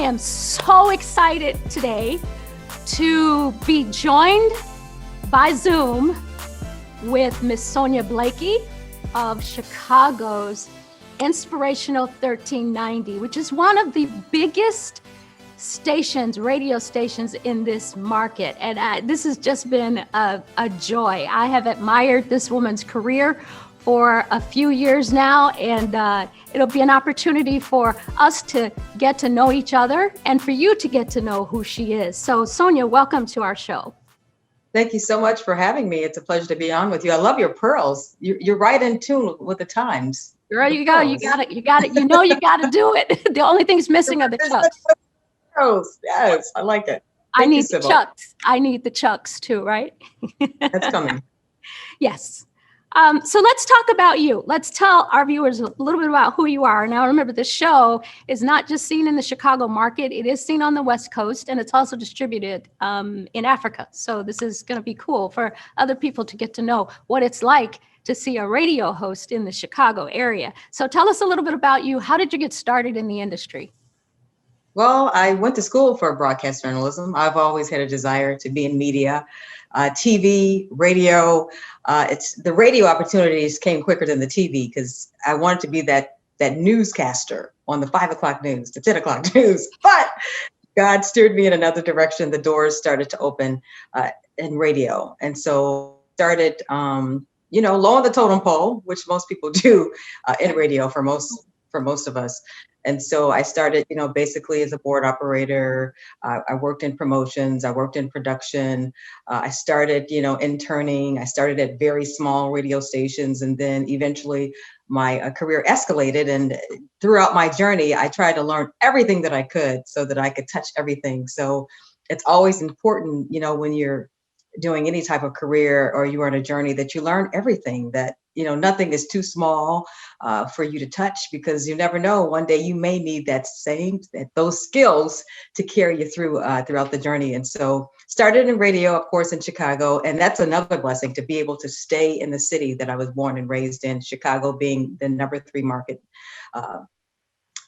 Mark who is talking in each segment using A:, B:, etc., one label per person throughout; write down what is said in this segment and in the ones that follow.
A: am so excited today to be joined by Zoom with Miss Sonya Blakey of Chicago's Inspirational 1390, which is one of the biggest stations, radio stations in this market. And this has just been a joy. I have admired this woman's career for a few years now, and it'll be an opportunity for us to get to know each other and for you to get to know who she is. So Sonya, welcome to our show.
B: Thank you so much for having me. It's a pleasure to be on with you. I love your pearls. You're right in tune with the times.
A: Girl, you got it. You know you got to do it. The only things missing are the chucks.
B: Pearls. Yes, I like it.
A: I need the chucks. I need the chucks too, right?
B: That's coming.
A: Yes. So let's talk about you. Let's tell our viewers a little bit about who you are. Now, remember, the show is not just seen in the Chicago market. It is seen on the West Coast, and it's also distributed in Africa. So this is going to be cool for other people to get to know what it's like to see a radio host in the Chicago area. So tell us a little bit about you. How did you get started in the industry?
B: Well, I went to school for broadcast journalism. I've always had a desire to be in media, TV, radio. It's the radio opportunities came quicker than the TV because I wanted to be that newscaster on the 5 o'clock news, the 10 o'clock news. But God steered me in another direction. The doors started to open in radio, and so started, low on the totem pole, which most people do in radio for most of us. And so I started, basically as a board operator. I worked in promotions. I worked in production. I started, interning. I started at very small radio stations. And then eventually my career escalated. And throughout my journey, I tried to learn everything that I could so that I could touch everything. So it's always important, when you're doing any type of career or you are on a journey, that you learn everything, that nothing is too small for you to touch, because you never know, one day you may need those skills to carry you through throughout the journey. And so started in radio, of course, in Chicago, and that's another blessing to be able to stay in the city that I was born and raised in, Chicago being the number 3 market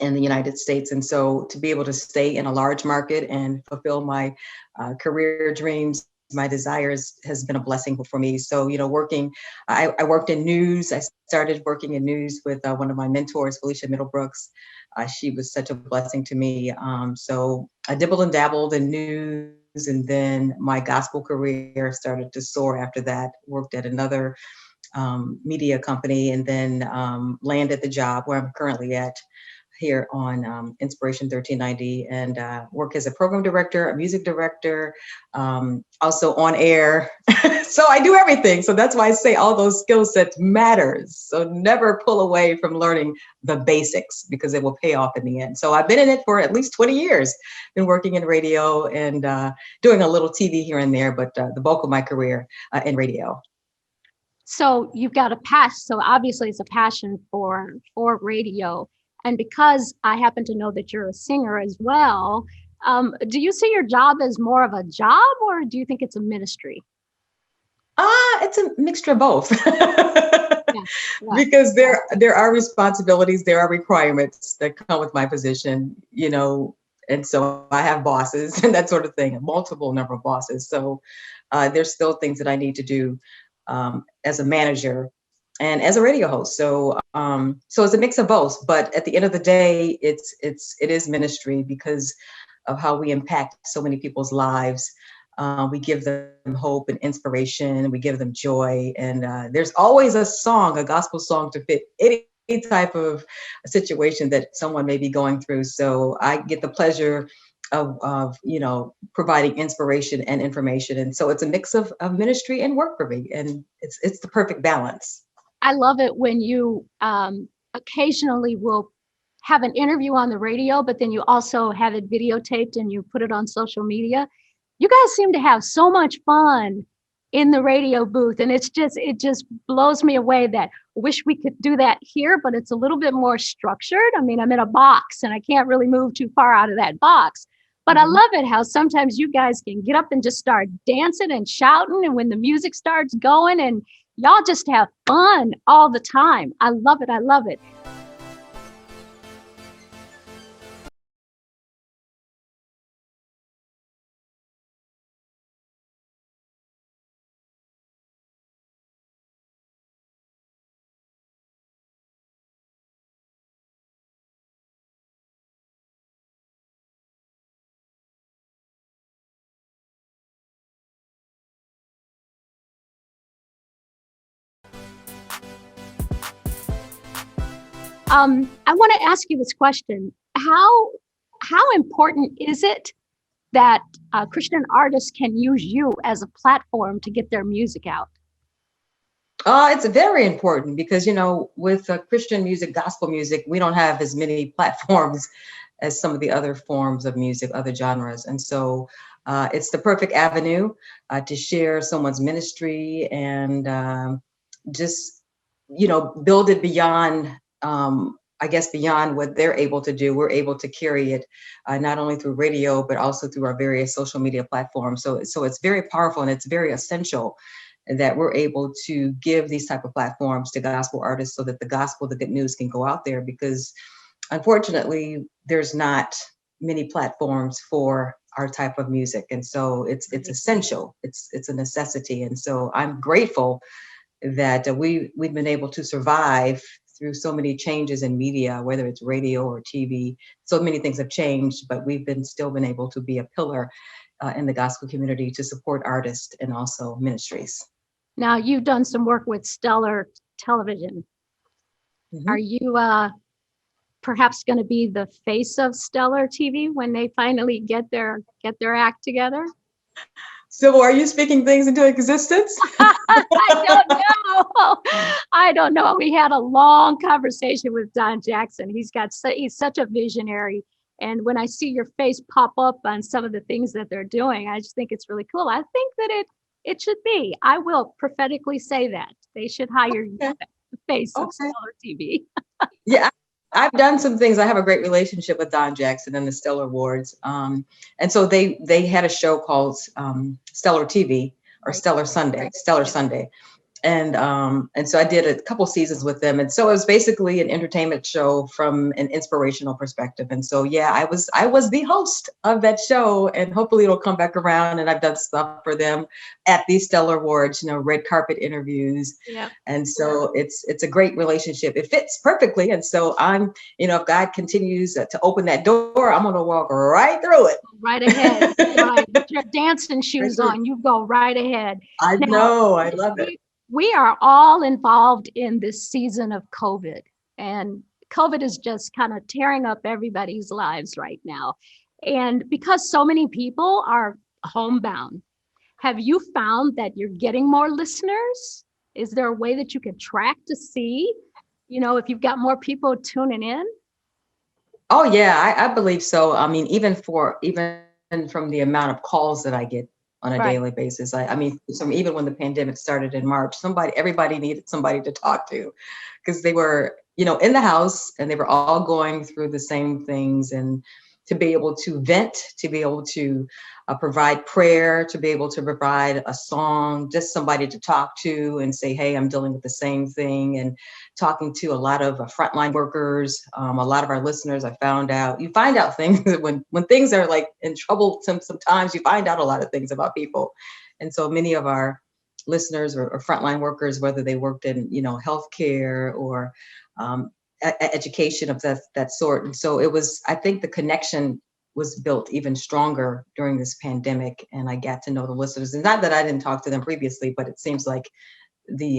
B: in the United States. And so to be able to stay in a large market and fulfill my career dreams, my desires, has been a blessing for me. So, I worked in news. I started working in news with one of my mentors, Felicia Middlebrooks. She was such a blessing to me. So I dibbled and dabbled in news, and then my gospel career started to soar after that. Worked at another media company, and then landed the job where I'm currently at here on Inspiration 1390, and work as a program director, a music director, also on air. So I do everything. So that's why I say all those skill sets matters. So never pull away from learning the basics, because it will pay off in the end. So I've been in it for at least 20 years, been working in radio and doing a little TV here and there, but the bulk of my career in radio.
A: So you've got a passion. So obviously it's a passion for radio. And because I happen to know that you're a singer as well, do you see your job as more of a job, or do you think it's a ministry?
B: It's a mixture of both. Because there are responsibilities, there are requirements that come with my position, and so I have bosses and that sort of thing, a multiple number of bosses. So there's still things that I need to do as a manager and as a radio host. So it's a mix of both. But at the end of the day, it is ministry because of how we impact so many people's lives. We give them hope and inspiration, and we give them joy. And there's always a gospel song to fit any type of situation that someone may be going through. So I get the pleasure of providing inspiration and information. And so it's a mix of ministry and work for me. And it's the perfect balance.
A: I love it when you occasionally will have an interview on the radio, but then you also have it videotaped and you put it on social media. You guys seem to have so much fun in the radio booth. And it just blows me away that I wish we could do that here, but it's a little bit more structured. I mean, I'm in a box and I can't really move too far out of that box. But I love it how sometimes you guys can get up and just start dancing and shouting. And when the music starts going, and y'all just have fun all the time. I love it. I love it. I want to ask you this question. How important is it that Christian artists can use you as a platform to get their music out?
B: It's very important because, with Christian music, gospel music, we don't have as many platforms as some of the other forms of music, other genres. And so it's the perfect avenue to share someone's ministry and just, build it beyond, I guess, beyond what they're able to do. We're able to carry it not only through radio, but also through our various social media platforms. So it's very powerful and it's very essential that we're able to give these type of platforms to gospel artists so that the gospel, the good news can go out there, because unfortunately there's not many platforms for our type of music. And so it's essential. It's a necessity. And so I'm grateful that we've been able to survive through so many changes in media, whether it's radio or TV. So many things have changed, but we've still been able to be a pillar in the gospel community to support artists and also ministries.
A: Now, you've done some work with Stellar Television.
B: Mhm.
A: Are you perhaps going to be the face of Stellar TV when they finally get their act together?
B: So are you speaking things into existence?
A: I don't know. I don't know. We had a long conversation with Don Jackson. He's such a visionary. And when I see your face pop up on some of the things that they're doing, I just think it's really cool. I think that it should be. I will prophetically say that they should hire you,
B: Okay.
A: the face of
B: Okay.
A: Stellar TV.
B: Yeah, I've done some things. I have a great relationship with Don Jackson and the Stellar Awards. And so they had a show called Stellar TV or
A: Right.
B: Stellar Sunday. And so I did a couple seasons with them. And so it was basically an entertainment show from an inspirational perspective. And so, yeah, I was the host of that show, and hopefully it'll come back around. And I've done stuff for them at these Stellar Awards, red carpet interviews.
A: Yeah.
B: And so it's a great relationship. It fits perfectly. And so I'm, if God continues to open that door, I'm going to walk right through it.
A: Right ahead. Right. With your dancing shoes on, you go right ahead.
B: I know. I love it.
A: We are all involved in this season of COVID, and COVID is just kind of tearing up everybody's lives right now. And because so many people are homebound, have you found that you're getting more listeners? Is there a way that you can track to see, if you've got more people tuning in?
B: Oh, yeah, I believe so. I mean, even from the amount of calls that I get on a
A: Right.
B: daily basis. I mean, even when the pandemic started in March, everybody needed somebody to talk to, because they were, in the house and they were all going through the same things, and to be able to vent, to be able to provide prayer, to be able to provide a song, just somebody to talk to and say, hey, I'm dealing with the same thing. And talking to a lot of frontline workers, a lot of our listeners, you find out things when things are like in trouble. Sometimes you find out a lot of things about people. And so many of our listeners or frontline workers, whether they worked in, healthcare or education of that sort. And so I think the connection was built even stronger during this pandemic. And I got to know the listeners, and not that I didn't talk to them previously, but it seems like the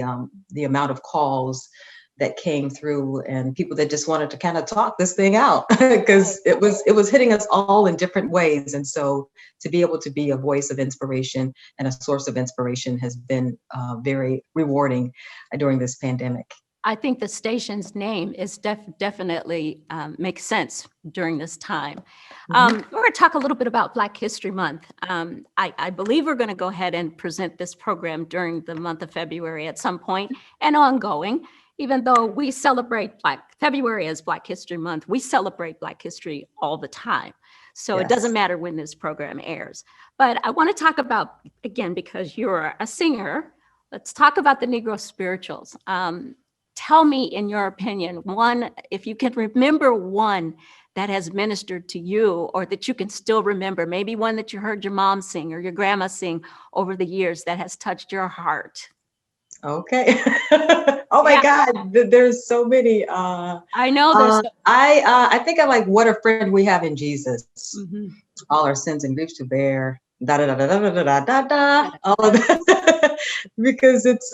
B: amount of calls that came through and people that just wanted to kind of talk this thing out, because it was hitting us all in different ways. And so to be able to be a voice of inspiration and a source of inspiration has been very rewarding during this pandemic.
C: I think the station's name is definitely makes sense during this time.
B: Mhm.
C: We're going to talk a little bit about Black History Month. I believe we're going to go ahead and present this program during the month of February at some point and ongoing. Even though we celebrate February as Black History Month, we celebrate Black history all the time. So
B: Yes.
C: It doesn't matter when this program airs. But I want to talk about, again, because you're a singer, let's talk about the Negro spirituals. Tell me, in your opinion, one, if you can remember one that has ministered to you or that you can still remember, maybe one that you heard your mom sing or your grandma sing over the years that has touched your heart.
B: Okay. Oh my God, there's so many.
C: I know there's.
B: I think I like "What a Friend We Have in Jesus."
C: Mhm.
B: All our sins and griefs to bear. Da da da da da da da da da. All of that, because it's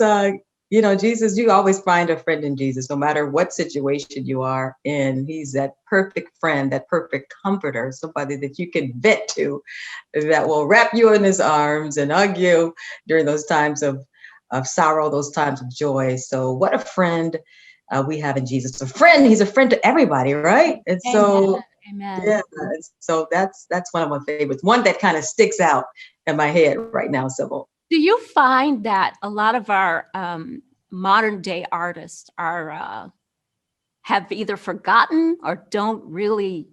B: You know, Jesus, you always find a friend in Jesus, no matter what situation you are in. He's that perfect friend, that perfect comforter, somebody that you can vent to, that will wrap you in his arms and hug you during those times of sorrow, those times of joy. So what a friend we have in Jesus. A friend, he's a friend to everybody, right? And so,
A: Amen.
B: yeah, so that's one of my favorites. One that kind of sticks out in my head right now, Sybil.
C: Do you find that a lot of our modern day artists are have either forgotten or don't really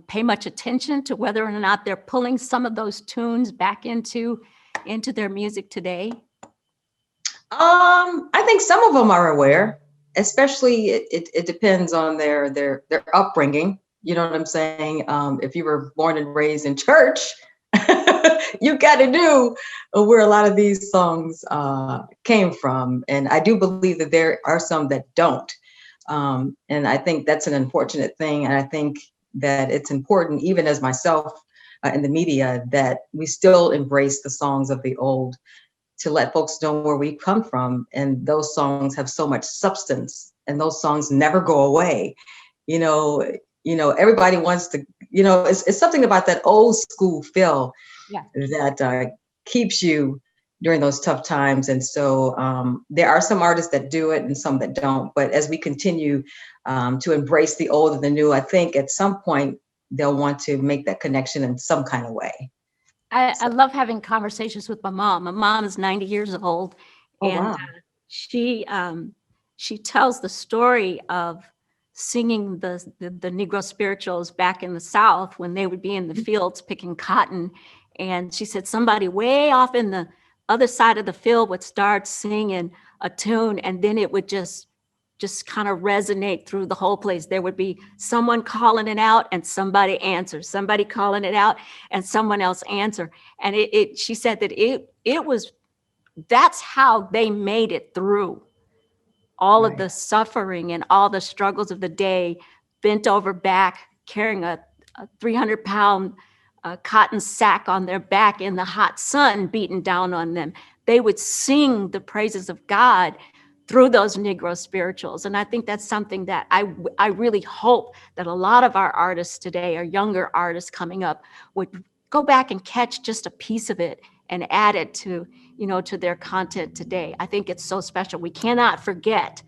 C: pay much attention to whether or not they're pulling some of those tunes back into their music today?
B: I think some of them are aware, especially it depends on their upbringing. You know what I'm saying? If you were born and raised in church, you got to know where a lot of these songs came from. And I do believe that there are some that don't. And I think that's an unfortunate thing. And I think that it's important, even as myself in the media, that we still embrace the songs of the old, to let folks know where we come from. And those songs have so much substance, and those songs never go away. You know, everybody wants to, it's something about that old school feel
C: Yeah.
B: that keeps you during those tough times. And so there are some artists that do it and some that don't. But as we continue to embrace the old and the new, I think at some point they'll want to make that connection in some kind of way.
C: I love having conversations with my mom. My mom is 90 years old,
B: Oh,
C: and
B: wow.
C: she tells the story of singing the Negro spirituals back in the South when they would be in the fields picking cotton. And she said somebody way off in the other side of the field would start singing a tune, and then it would just kind of resonate through the whole place. There would be someone calling it out and somebody answers, somebody calling it out and someone else answer. And she said that it was, that's how they made it through all of
B: Right.
C: the suffering and all the struggles of the day, bent over back, carrying a 300-pound cotton sack on their back in the hot sun beating down on them. They would sing the praises of God through those Negro spirituals. And I think that's something that I really hope that a lot of our artists today, our younger artists coming up, would go back and catch just a piece of it and add it to, to their content today. I think it's so special. We cannot forget,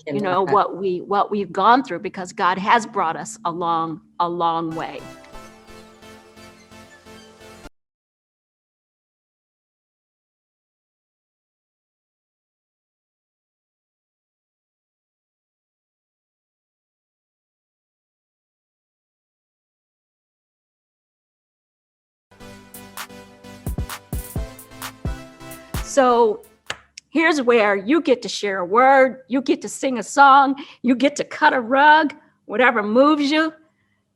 C: what we've gone through, because God has brought us a long way. So here's where you get to share a word, you get to sing a song, you get to cut a rug, whatever moves you.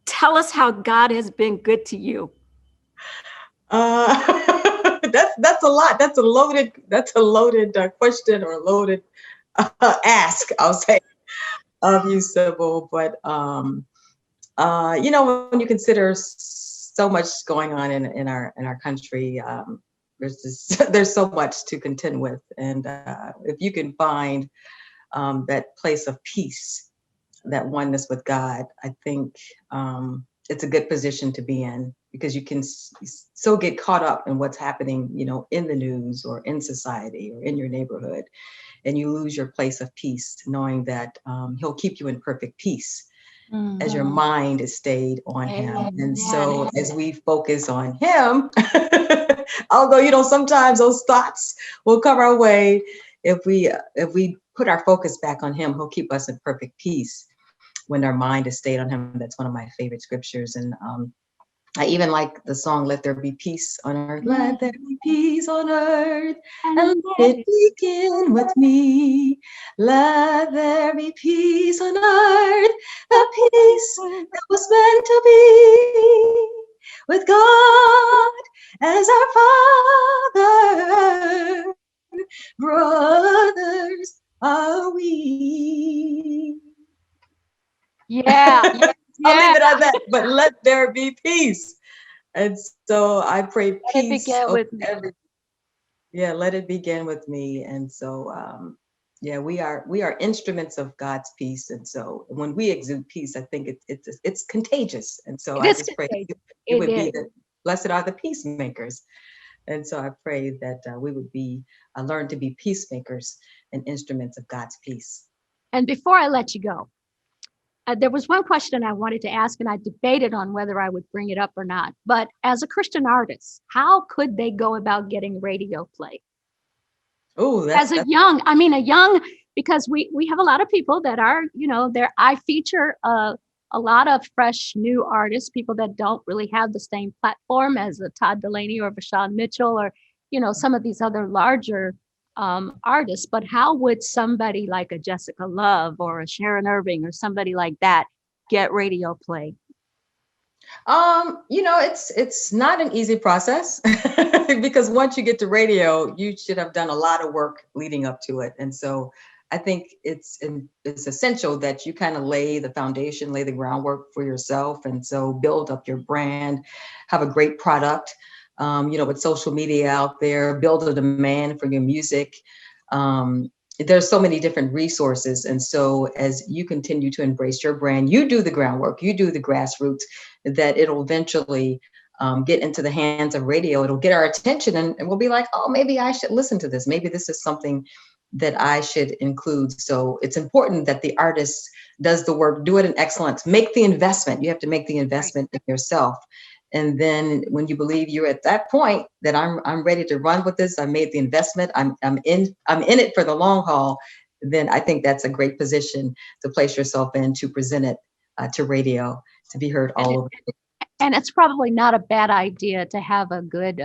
C: Tell us how God has been good to you.
B: That's a lot. That's a loaded question, or a loaded ask, I'll say, of you, Sybil. But when you consider so much going on in our country, there's so much to contend with. And if you can find that place of peace, that oneness with God, I think it's a good position to be in, because you can so get caught up in what's happening, in the news or in society or in your neighborhood, and you lose your place of peace, knowing that He'll keep you in perfect peace as your mind is stayed on Him. And so as we focus on Him, although, sometimes those thoughts will come our way, if we put our focus back on Him, He'll keep us in perfect peace when our mind is stayed on Him. That's one of my favorite scriptures. And I even like the song, "Let There Be Peace on Earth." Let there be peace on earth, and let it begin with me. Let there be peace on earth, the peace that was meant to be, with God as our Father. Brothers are we.
A: Yeah.
B: I'll leave it at that, but let there be peace. And so I pray
A: Let it
B: peace
A: begin
B: over
A: with me.
B: let it begin with me. And so Yeah, we are instruments of God's peace, and so when we exude peace, I think it's contagious. And so
A: It
B: I
A: is
B: just pray
A: contagious.
B: it
A: It
B: would be
A: is.
B: the blessed are the peacemakers. And so I pray that we would be learn to be peacemakers and instruments of God's peace.
A: And before I let you go, there was one question I wanted to ask, and I debated on whether I would bring it up or not. But as a Christian artist, how could they go about getting radio play?
B: Oh,
A: As a young, because we have a lot of people that are, I feature a lot of fresh new artists, people that don't really have the same platform as a Todd Delaney or Vashawn Mitchell or, some of these other larger artists. But how would somebody like a Jessica Love or a Sharon Irving or somebody like that get radio play?
B: It's not an easy process because once you get to radio, you should have done a lot of work leading up to it. And so I think it's essential that you kind of lay the foundation, lay the groundwork for yourself. And so build up your brand, have a great product, with social media out there, build a demand for your music. There's so many different resources. And so as you continue to embrace your brand, you do the groundwork, you do the grassroots, that it'll eventually get into the hands of radio. It'll get our attention and we'll be like, oh, maybe I should listen to this. Maybe this is something that I should include. So it's important that the artist does the work, do it in excellence, make the investment. You have to make the investment in yourself. And then when you believe you're at that point that I'm ready to run with this, I made the investment, I'm in it for the long haul, then I think that's a great position to place yourself in, to present it to radio, to be heard all over.
A: And it's probably not a bad idea to have a good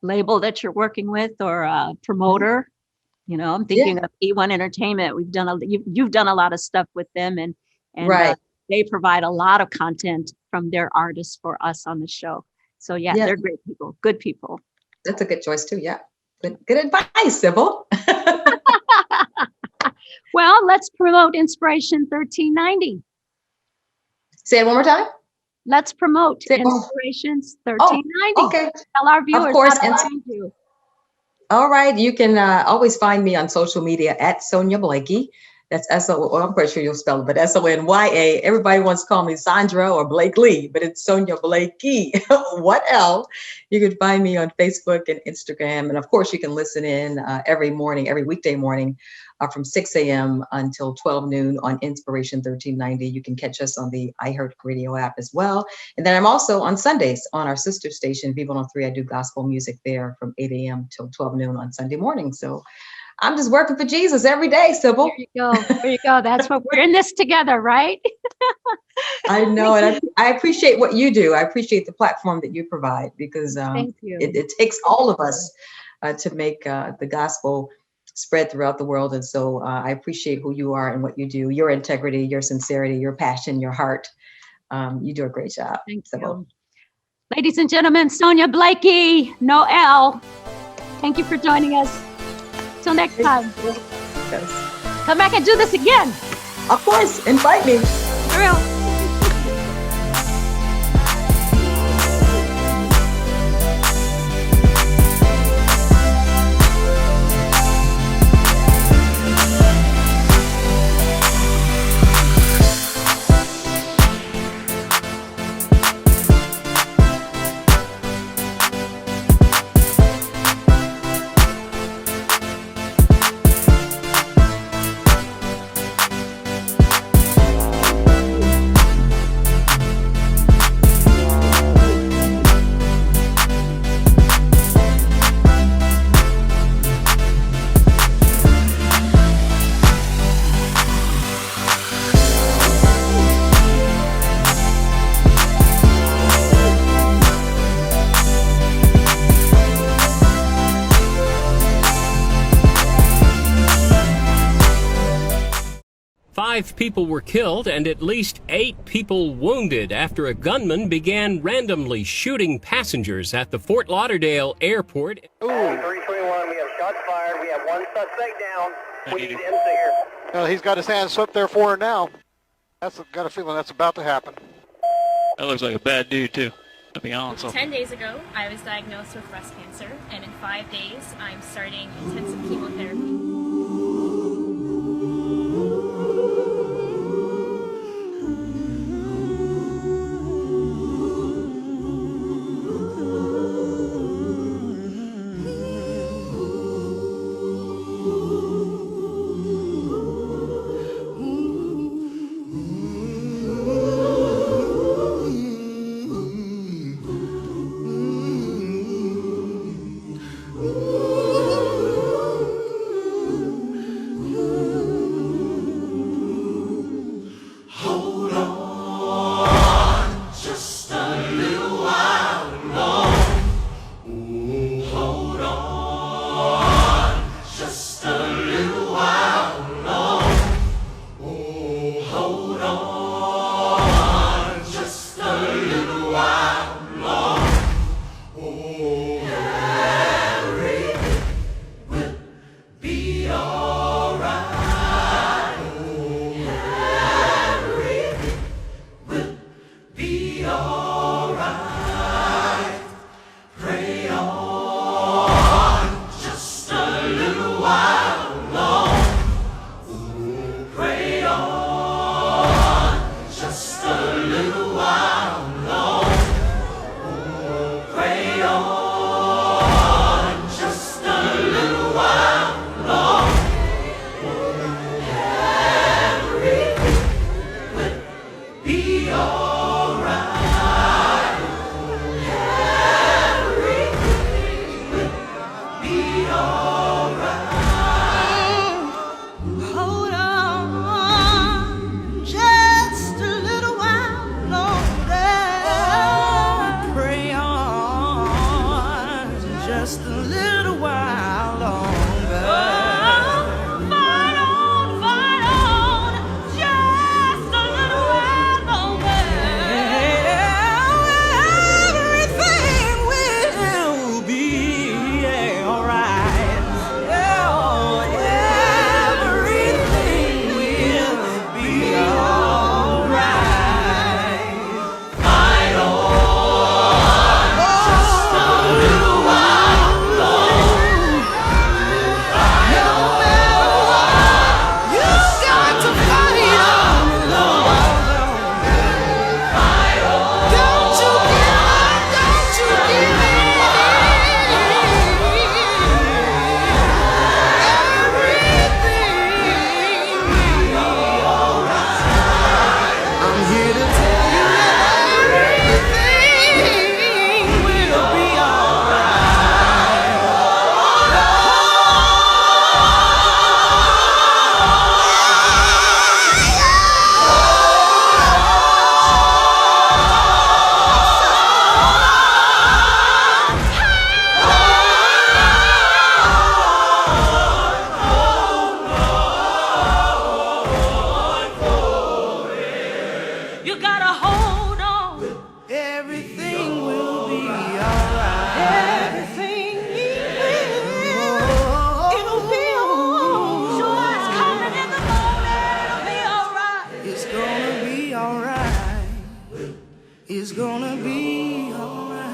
A: label that you're working with or a promoter. I'm thinking of E1 Entertainment. You've done a lot of stuff with them, and
B: right.
A: They provide a lot of content from their artists for us on the show. So they're great people, good people.
B: That's a good choice too. Yeah. Good advice, Sybil.
A: Well, let's promote Inspiration 1390.
B: Say it one more time.
A: Let's promote Inspirations 1390.
B: Okay.
A: Tell our viewers
B: of course,
A: how to find you.
B: All right. You can always find me on social media at Sonya Blakey. That's I'm pretty sure you'll spell it, but Sonya. Everybody wants to call me Sandra or Blakely, but it's Sonya Blakey. What else? You can find me on Facebook and Instagram. And of course, you can listen in every weekday morning from 6 a.m. until 12 noon on Inspiration 1390. You can catch us on the iHeart Radio app as well. And then I'm also on Sundays on our sister station, V103. I do gospel music there from 8 a.m. till 12 noon on Sunday morning. So I'm just working for Jesus every day, Sybil.
A: There you go. That's what we're in this together, right?
B: I know. And I appreciate what you do. I appreciate the platform that you provide because
A: Thank you.
B: It takes all of us to make the gospel spread throughout the world. And so I appreciate who you are and what you do, your integrity, your sincerity, your passion, your heart. You do a great job.
A: Thank you. Ladies and gentlemen, Sonya Blakey, Noel, thank you for joining us. Till next time.
B: Yes.
A: Come back and do this again.
B: Of course, invite me.
A: Real.
D: 5 people were killed and at least 8 people wounded after a gunman began randomly shooting passengers at the Fort Lauderdale airport.
E: Ooh. 321, we have shots fired. We have one suspect down. We need him here.
F: Well, he's got his hands slipped there for her now. Got a feeling that's about to happen.
G: That looks like a bad dude, too, to be honest.
H: 10 days ago, I was diagnosed with breast cancer, and in 5 days, I'm starting intensive chemotherapy.
I: It's gonna be alright.